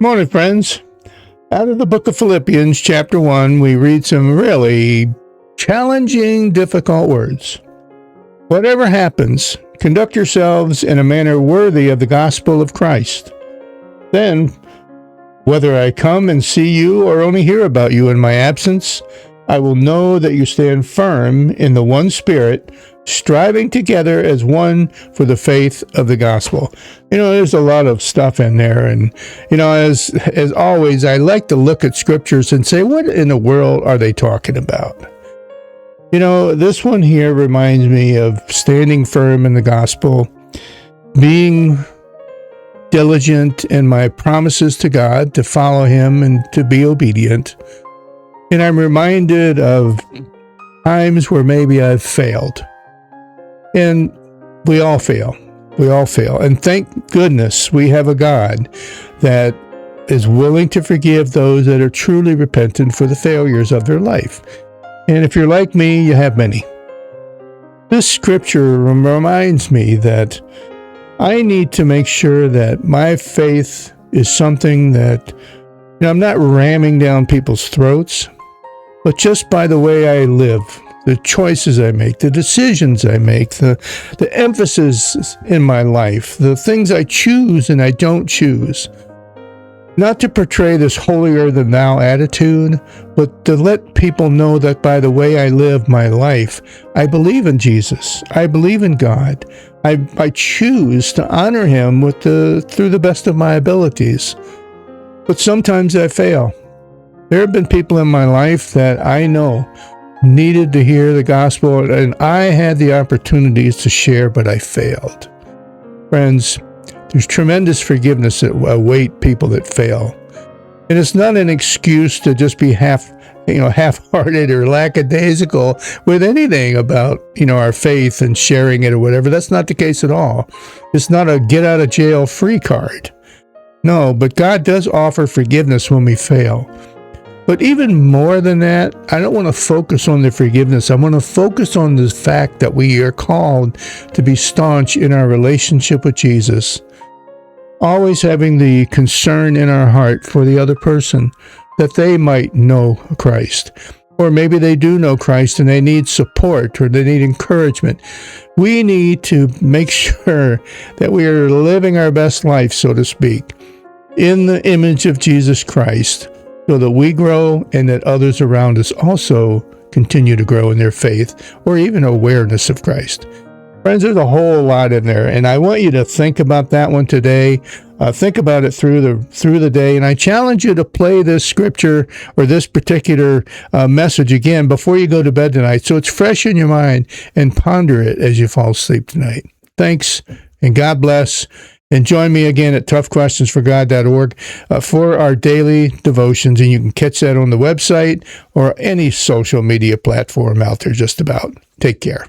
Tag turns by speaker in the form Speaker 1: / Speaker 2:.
Speaker 1: Morning, friends. Out of the book of Philippians, chapter 1, we read some really challenging, difficult words. Whatever happens, conduct yourselves in a manner worthy of the gospel of Christ. Then, whether I come and see you or only hear about you in my absence, I will know that you stand firm in the one Spirit, striving together as one for the faith of the gospel. There's a lot of stuff in there, and as always, I like to look at scriptures and say, what in the world are they talking about? This one here reminds me of standing firm in the gospel, being diligent in my promises to God, to follow Him and to be obedient. And I'm reminded of times where maybe I've failed. And we all fail. We all fail. And thank goodness we have a God that is willing to forgive those that are truly repentant for the failures of their life. And if you're like me, you have many. This scripture reminds me that I need to make sure that my faith is something that I'm not ramming down people's throats, but just by the way I live, the choices I make, the decisions I make, the emphasis in my life, the things I choose and I don't choose. Not to portray this holier than thou attitude, but to let people know that by the way I live my life, I believe in Jesus. I believe in God. I choose to honor Him through the best of my abilities. But sometimes I fail. There have been people in my life that I know needed to hear the gospel, and I had the opportunities to share, but I failed. Friends, there's tremendous forgiveness that await people that fail. And it's not an excuse to just be half-hearted or lackadaisical with anything about, our faith and sharing it or whatever. That's not the case at all. It's not a get-out-of-jail-free card. No, but God does offer forgiveness when we fail. But even more than that, I don't want to focus on the forgiveness. I want to focus on the fact that we are called to be staunch in our relationship with Jesus. Always having the concern in our heart for the other person, that they might know Christ. Or maybe they do know Christ and they need support or they need encouragement. We need to make sure that we are living our best life, so to speak, in the image of Jesus Christ, so that we grow and that others around us also continue to grow in their faith or even awareness of Christ. Friends, there's a whole lot in there, and I want you to think about that one today. Think about it through the day, and I challenge you to play this scripture or this particular message again before you go to bed tonight, so it's fresh in your mind, and ponder it as you fall asleep tonight. Thanks, and God bless. And join me again at toughquestionsforgod.org for our daily devotions, and you can catch that on the website or any social media platform out there just about. Take care.